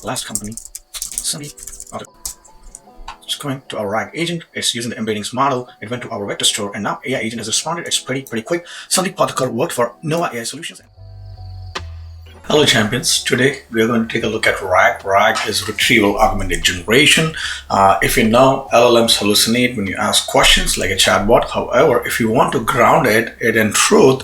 last company, Sandeep Patharkar. It's going to our RAG agent. It's using the embeddings model. It went to our vector store, and now AI agent has responded. It's pretty quick. Sandeep Patharkar worked for Nova AI Solutions. Hello champions, today we are going to take a look at RAG. RAG is retrieval augmented generation. If you know, LLMs hallucinate when you ask questions like a chatbot. However, if you want to ground it in truth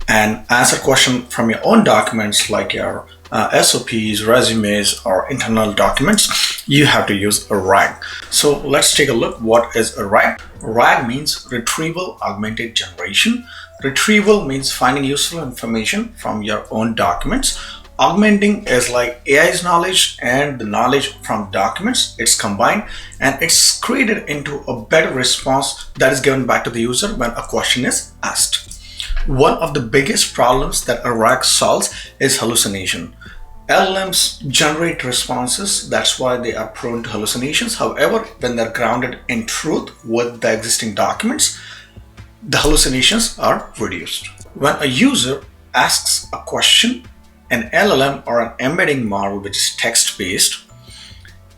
and answer questions from your own documents like your SOPs, resumes, or internal documents, you have to use a RAG. So let's take a look. What is a RAG? RAG means retrieval augmented generation. Retrieval means finding useful information from your own documents. Augmenting is like AI's knowledge and the knowledge from documents. It's combined and it's created into a better response that is given back to the user when a question is asked. One of the biggest problems that a RAG solves is hallucination. LLMs generate responses, that's why they are prone to hallucinations. However, when they're grounded in truth with the existing documents, the hallucinations are reduced. When a user asks a question, an LLM or an embedding model which is text-based,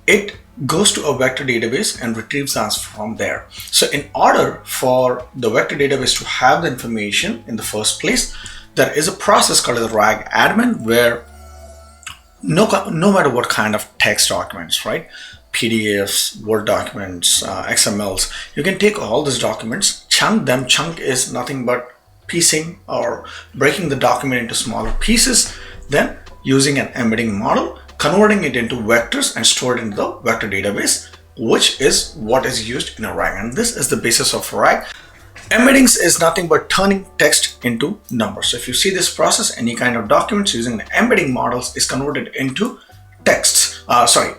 it goes to a vector database and retrieves the answer from there. So in order for the vector database to have the information in the first place, there is a process called the RAG admin where no matter what kind of text documents, right? PDFs, Word documents, XMLs, you can take all these documents, chunk them. Chunk is nothing but piecing or breaking the document into smaller pieces, then using an embedding model, converting it into vectors and store it into the vector database, which is what is used in a RAG. And this is the basis of RAG. Embeddings is nothing but turning text into numbers. So if you see this process, any kind of documents using the embedding models is converted into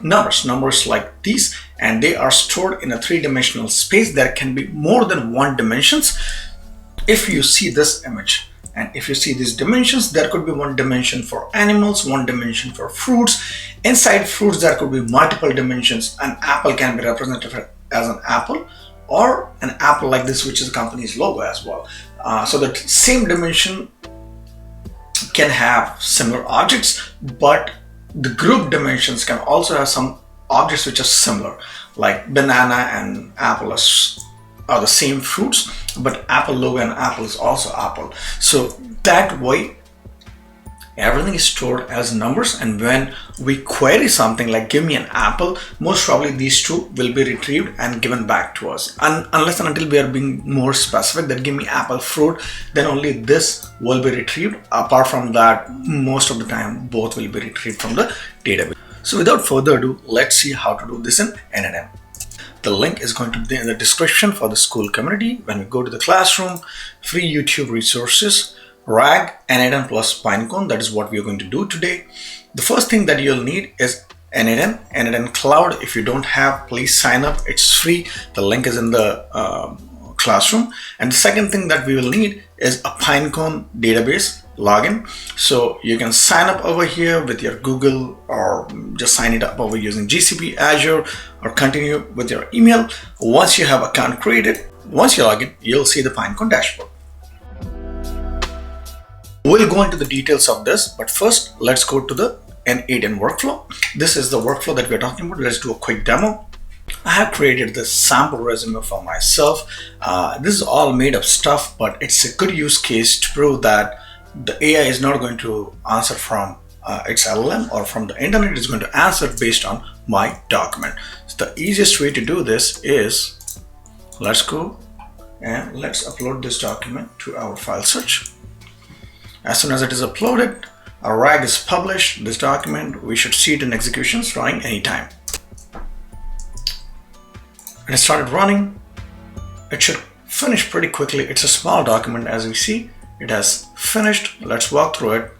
numbers like these, and they are stored in a three-dimensional space. There can be more than one dimensions. If you see this image and if you see these dimensions, there could be one dimension for animals, one dimension for fruits. Inside fruits, there could be multiple dimensions. An apple can be represented as an apple or an apple like this, which is the company's logo as well. So the same dimension can have similar objects, but the group dimensions can also have some objects which are similar, like banana and apple are the same fruits, but apple logo and apple is also apple. So that way, everything is stored as numbers, and when we query something like give me an apple, most probably these two will be retrieved and given back to us. Unless and until we are being more specific that give me apple fruit, then only this will be retrieved. Apart from that, most of the time both will be retrieved from the database. So without further ado, let's see how to do this in n8n. The link is going to be in the description for the Skool community. When we go to the classroom, free YouTube resources, RAG, n8n plus PineCone, that is what we are going to do today. The first thing that you'll need is n8n Cloud. If you don't have, please sign up. It's free. The link is in the classroom. And the second thing that we will need is a PineCone database login. So you can sign up over here with your Google or just sign it up over using GCP, Azure, or continue with your email. Once you have an account created, once you log in, you'll see the PineCone dashboard. We'll go into the details of this, but first let's go to the n8n workflow. This is the workflow that we're talking about. Let's do a quick demo. I have created this sample resume for myself. This is all made up stuff, but it's a good use case to prove that the AI is not going to answer from its LLM or from the internet. It's going to answer based on my document. So the easiest way to do this is, let's go and let's upload this document to our file search. As soon as it is uploaded, our RAG is published. This document, we should see it in executions running anytime. When it started running, it should finish pretty quickly. It's a small document, as we see. It has finished. Let's walk through it.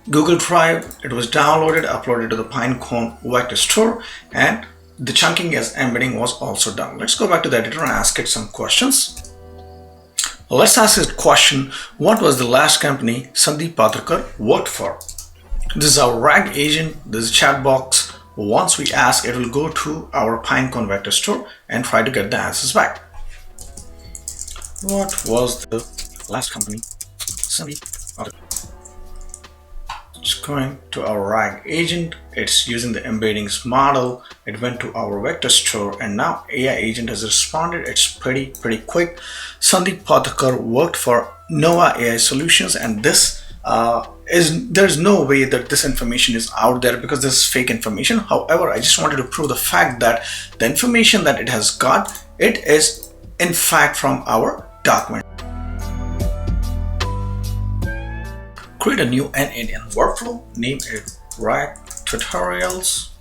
Google Drive, it was downloaded, uploaded to the PineCone Vector store, and the chunking as embedding was also done. Let's go back to the editor and ask it some questions. Let's ask this question: what was the last company Sandeep Patharkar worked for? This is our RAG agent. This is chat box. Once we ask, it will go to our PineCone Vector store and try to get the answers back. What was the last company Sandeep Patharkar? It's going to our RAG agent. It's using the embeddings model. It went to our vector store, and now AI agent has responded. It's pretty quick. Sandeep Patharkar worked for Nova AI Solutions, and this there's no way that this information is out there because this is fake information. However, I just wanted to prove the fact that the information that it has got, it is in fact from our document. Create a new n8n workflow, name it RAG tutorials.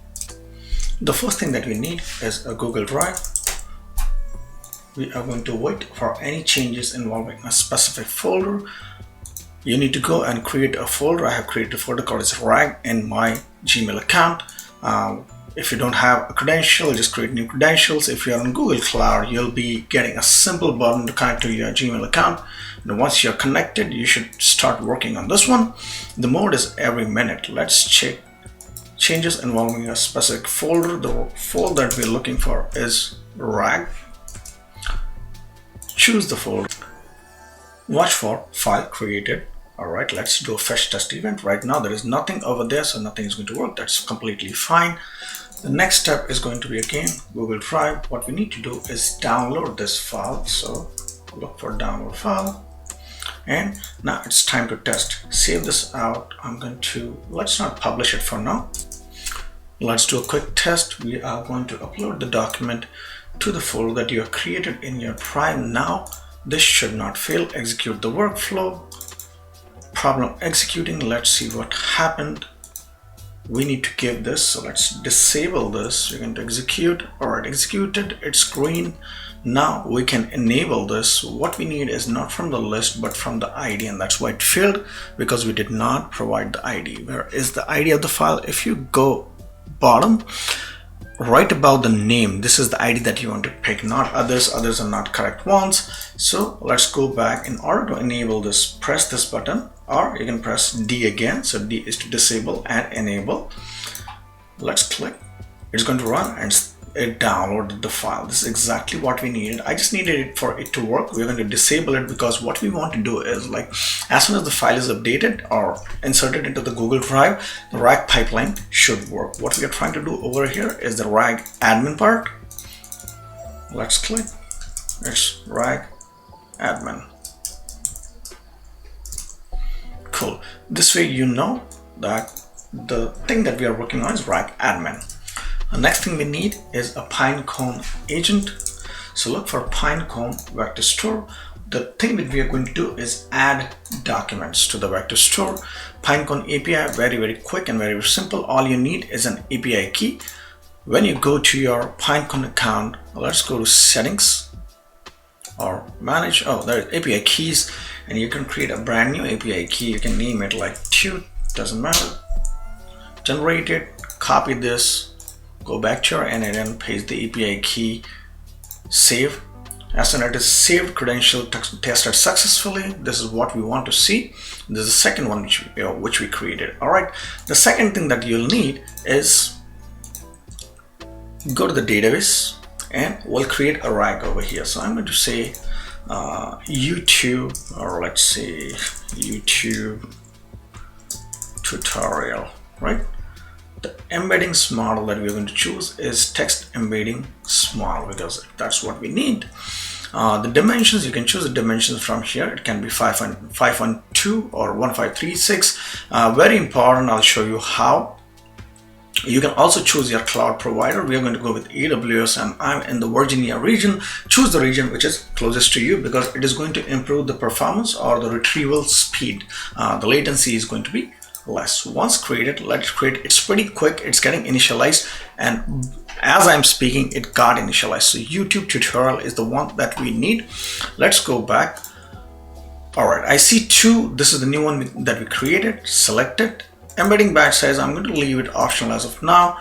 The first thing that we need is a Google Drive. We are going to wait for any changes involving a specific folder. You need to go and create a folder. I have created a folder called as RAG in my Gmail account. If you don't have a credential, just create new credentials. If you're on Google Cloud, you'll be getting a simple button to connect to your Gmail account. And once you're connected, you should start working on this one. The mode is every minute. Let's check changes involving a specific folder. The folder that we're looking for is RAG. Choose the folder. Watch for file created. Alright, let's do a fetch test event. Right now there is nothing over there, so nothing is going to work. That's completely fine. The next step is going to be again Google Drive. What we need to do is download this file. So look for download file. And now it's time to test. Save this out. Let's not publish it for now. Let's do a quick test. We are going to upload the document to the folder that you have created in your Drive. Now this should not fail. Execute the workflow. Problem executing. Let's see what happened. We need to give this, so let's disable this. We're going to execute. Alright, executed. It's green. Now we can enable this. What we need is not from the list but from the ID, and that's why it failed, because we did not provide the ID. Where is the ID of the file? If you go bottom right above the name, this is the ID that you want to pick, not others. Others are not correct ones. So let's go back. In order to enable this, press this button, or you can press D again. So D is to disable and enable. Let's click. It's going to run and it downloaded the file. This is exactly what we needed. I just needed it for it to work. We're going to disable it because what we want to do is, like, as soon as the file is updated or inserted into the Google Drive, the RAG pipeline should work. What we are trying to do over here is the RAG admin part. Let's click. It's RAG admin. Cool. This way you know that the thing that we are working on is RAG admin. The next thing we need is a PineCone agent. So look for PineCone Vector Store. The thing that we are going to do is add documents to the vector store. PineCone API, very quick and very simple. All you need is an API key. When you go to your PineCone account, let's go to settings or manage. Oh, there is API keys, and you can create a brand new API key. You can name it like tut, doesn't matter. Generate it, copy this. Go back to your n8n, paste the API key, save. As soon as it is saved, credential tested successfully. This is what we want to see. This is the second one which we created. All right. The second thing that you'll need is go to the database, and we'll create a RAG over here. So I'm going to say YouTube, or let's say YouTube tutorial, right? The embeddings model that we're going to choose is text embedding model, because that's what we need. The dimensions, you can choose the dimensions from here. It can be 512 or 1536. Very important. I'll show you how. You can also choose your cloud provider. We are going to go with AWS, and I'm in the Virginia region. Choose the region which is closest to you, because it is going to improve the performance or the retrieval speed. The latency is going to be less. Once created, let's create. It's pretty quick. It's getting initialized, and as I'm speaking, it got initialized. So YouTube tutorial is the one that we need. Let's go back. All right, I see two. This is the new one that we created. Select it. Embedding batch size, I'm going to leave it optional as of now.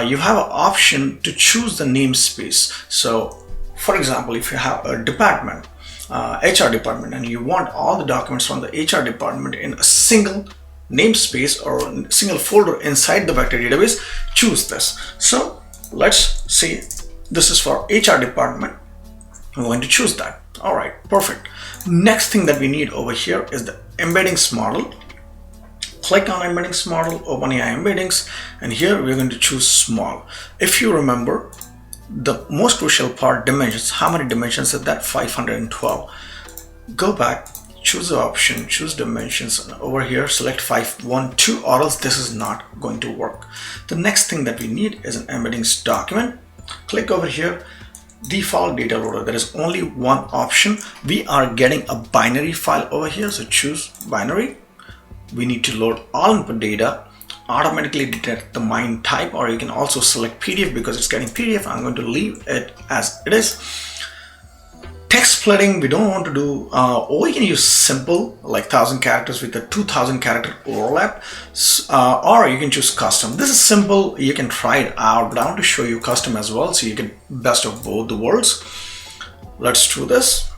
You have an option to choose the namespace. So for example, if you have a department, HR department, and you want all the documents from the HR department in a single namespace or a single folder inside the vector database, choose this. So let's say this is for HR department. I'm going to choose that. All right, perfect. Next thing that we need over here is the embeddings model. Click on embeddings model, OpenAI embeddings, and here we're going to choose small. If you remember, the most crucial part, dimensions. How many dimensions is that? 512. Go back, choose the option, choose dimensions, and over here select 512, or else this is not going to work. The next thing that we need is an embeddings document. Click over here, default data loader. There is only one option. We are getting a binary file over here, so choose binary. We need to load all input data, automatically detect the MIME type, or you can also select PDF because it's getting PDF. I'm going to leave it as it is. Text splitting, we don't want to do, or you can use simple like 1000 characters with a 2000 character overlap, or you can choose custom. This is simple, you can try it out, but I want to show you custom as well so you get best of both the worlds. Let's do this.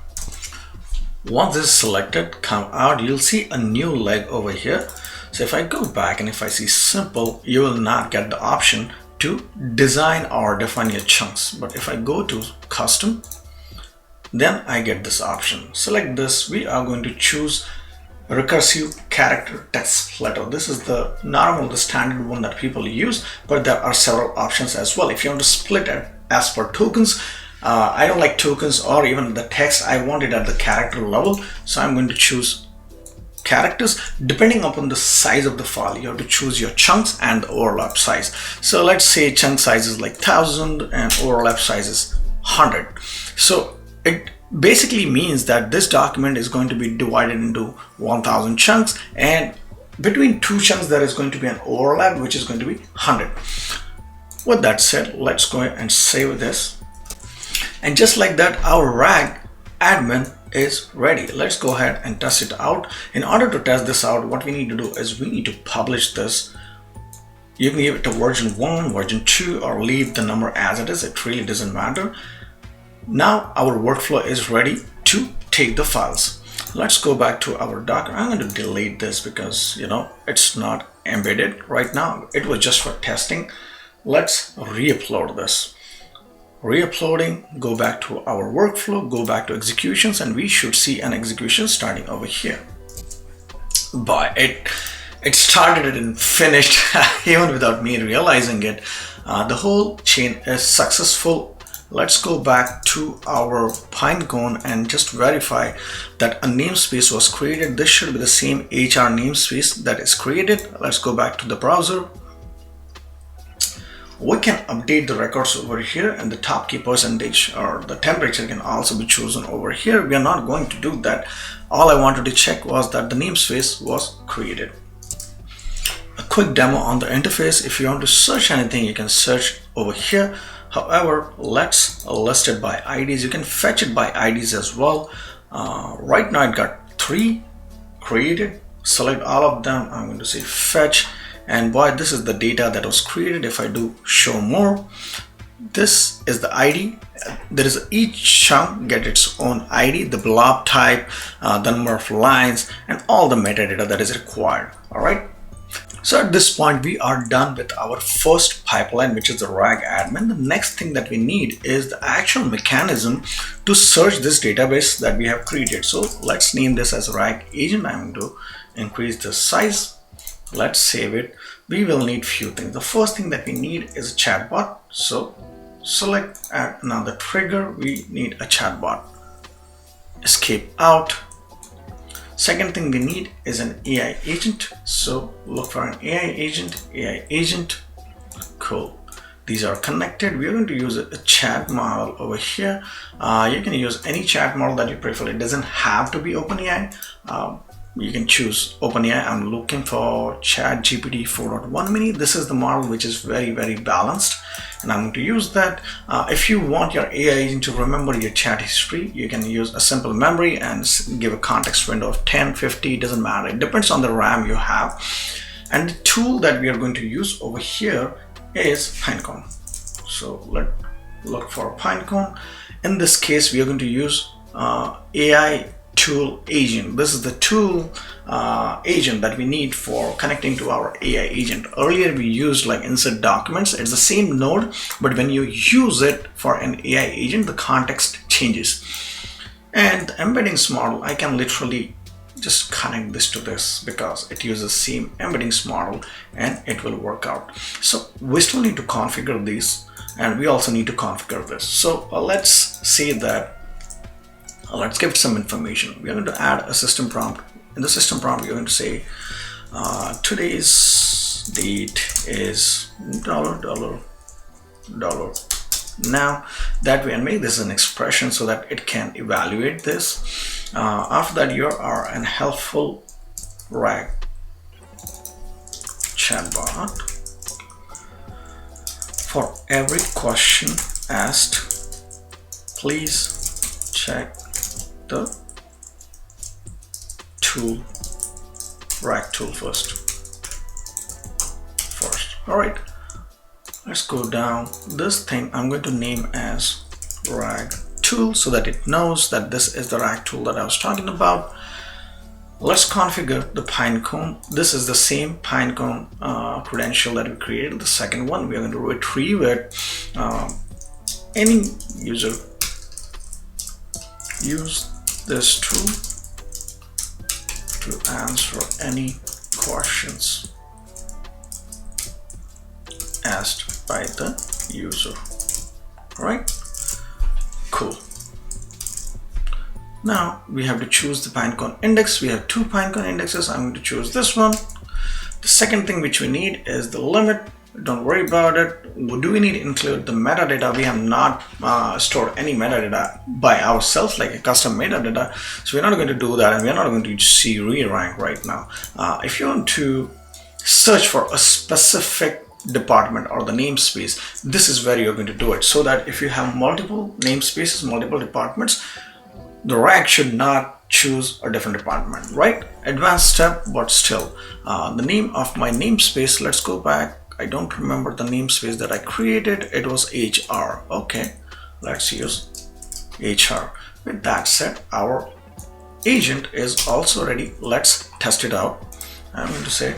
Once this is selected, come out, you'll see a new leg over here. So if I go back and if I see simple, you will not get the option to design or define your chunks. But if I go to custom, then I get this option. Select this. We are going to choose recursive character text splitter. This is the normal, the standard one that people use, but there are several options as well. If you want to split it as per tokens, I don't like tokens or even the text. I want it at the character level, so I'm going to choose characters. Depending upon the size of the file, you have to choose your chunks and the overlap size. So let's say chunk size is like 1000 and overlap size is 100. So it basically means that this document is going to be divided into 1000 chunks, and between two chunks there is going to be an overlap which is going to be 100. With that said, let's go ahead and save this. And just like that, our RAG admin is ready. Let's go ahead and test it out. In order to test this out, what we need to do is we need to publish this. You can give it to version 1, version 2, or leave the number as it is. It really doesn't matter. Now our workflow is ready to take the files. Let's go back to our document. I'm going to delete this because it's not embedded right now. It was just for testing. Let's re-upload this. Re-uploading, go back to our workflow, go back to executions, and we should see an execution starting over here. But it started it and finished even without me realizing it. The whole chain is successful. Let's go back to our Pinecone and just verify that a namespace was created. This should be the same HR namespace that is created. Let's go back to the browser. We can update the records over here, and the top key percentage or the temperature can also be chosen over here. We are not going to do that. All I wanted to check was that the namespace was created. A quick demo on the interface. If you want to search anything, you can search over here. However, let's list it by IDs. You can fetch it by IDs as well. Right now it got 3 created. Select all of them. I'm going to say fetch. And boy, this is the data that was created. If I do show more, this is the ID. There is each chunk get its own ID, the blob type, the number of lines, and all the metadata that is required. All right. So at this point, we are done with our first pipeline, which is the RAG admin. The next thing that we need is the actual mechanism to search this database that we have created. So let's name this as RAG agent. I'm going to increase the size. Let's save it. We will need few things. The first thing that we need is a chatbot. So select add another trigger. We need a chatbot. Escape out. Second thing we need is an AI agent. So look for an AI agent. Cool. These are connected. We're going to use a chat model over here. You can use any chat model that you prefer. It doesn't have to be OpenAI. You can choose OpenAI. I'm looking for ChatGPT 4.1 mini. This is the model which is very, very balanced, and I'm going to use that. If you want your AI agent to remember your chat history, you can use a simple memory and give a context window of 10, 50, doesn't matter. It depends on the RAM you have. And the tool that we are going to use over here is Pinecone. So let's look for Pinecone. In this case, we are going to use AI tool agent. This is the tool agent that we need for connecting to our AI agent. Earlier we used like insert documents. It's the same node, but when you use it for an AI agent, the context changes. And the embeddings model, I can literally just connect this to this because it uses same embeddings model and it will work out. So we still need to configure these, and we also need to configure this. So let's say that let's give some information. We are going to add a system prompt. In the system prompt, we are going to say today's date is $. Now that way, and make this an expression so that it can evaluate this. After that, you are an helpful RAG chatbot. For every question asked, please check the tool, RAG tool first. All right. Let's go down. This thing I'm going to name as RAG tool so that it knows that this is the RAG tool that I was talking about. Let's configure the Pinecone. This is the same Pinecone credential that we created. The second one, we are going to retrieve it. Any user use this tool to answer any questions asked by the user. Right? Cool. Now we have to choose the Pinecone index. We have 2 Pinecone indexes. I'm going to choose this one. The second thing which we need is the limit. Don't worry about it. Do we need to include the metadata? We have not stored any metadata by ourselves, like a custom metadata. So we're not going to do that, and we're not going to see re-rank right now. If you want to search for a specific department or the namespace, this is where you're going to do it, so that if you have multiple namespaces, multiple departments, the RAG should not choose a different department, right? Advanced step, but still. The name of my namespace, let's go back. I don't remember the namespace that I created. It was HR. Okay, let's use HR. With that said, our agent is also ready. Let's test it out. I'm going to say,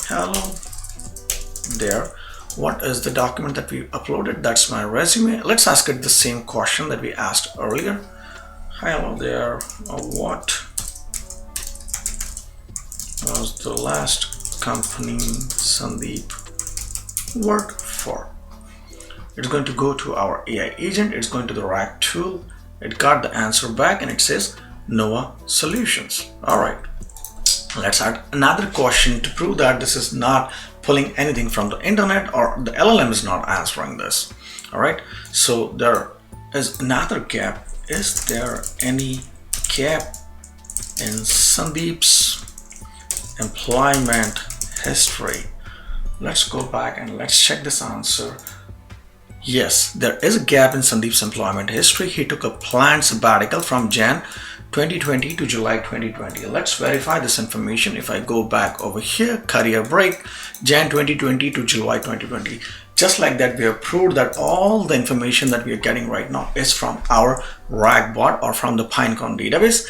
hello there. What is the document that we uploaded? That's my resume. Let's ask it the same question that we asked earlier. Hello there. What was the last company Sandeep worked for? It's going to go to our AI agent. It's going to the RAG tool. It got the answer back and it says NOAA Solutions. All right. Let's add another question to prove that this is not pulling anything from the internet or the LLM is not answering this. All right. So there is another gap. Is there any gap in Sandeep's employment history? Let's go back and let's check this answer. Yes, there is a gap in Sandeep's employment history. He took a planned sabbatical from Jan 2020 to July 2020. Let's verify this information. If I go back over here, career break, Jan 2020 to July 2020. Just like that, we have proved that all the information that we are getting right now is from our RAG bot or from the Pinecone database.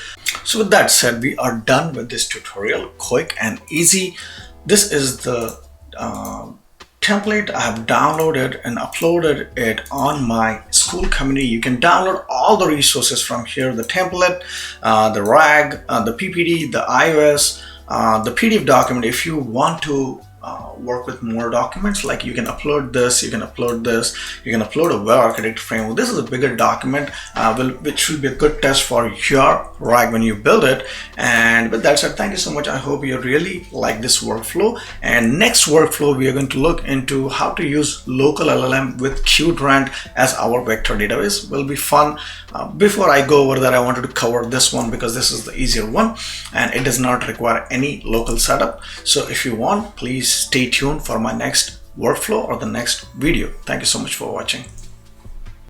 So with that said, we are done with this tutorial. Quick and easy. This is the template. I have downloaded and uploaded it on my Skool community. You can download all the resources from here: the template, the RAG, the PPD, the iOS, the PDF document. If you want to work with more documents, like you can upload this, you can upload this, you can upload a web architecture framework. This is a bigger document, which will be a good test for your RAG when you build it. And with that said, thank you so much. I hope you really like this workflow. And next workflow, we are going to look into how to use local LLM with Qdrant as our vector database. Will be fun. Before I go over that, I wanted to cover this one because this is the easier one and it does not require any local setup. So if you want, please stay tuned for my next workflow or the next video. Thank you so much for watching.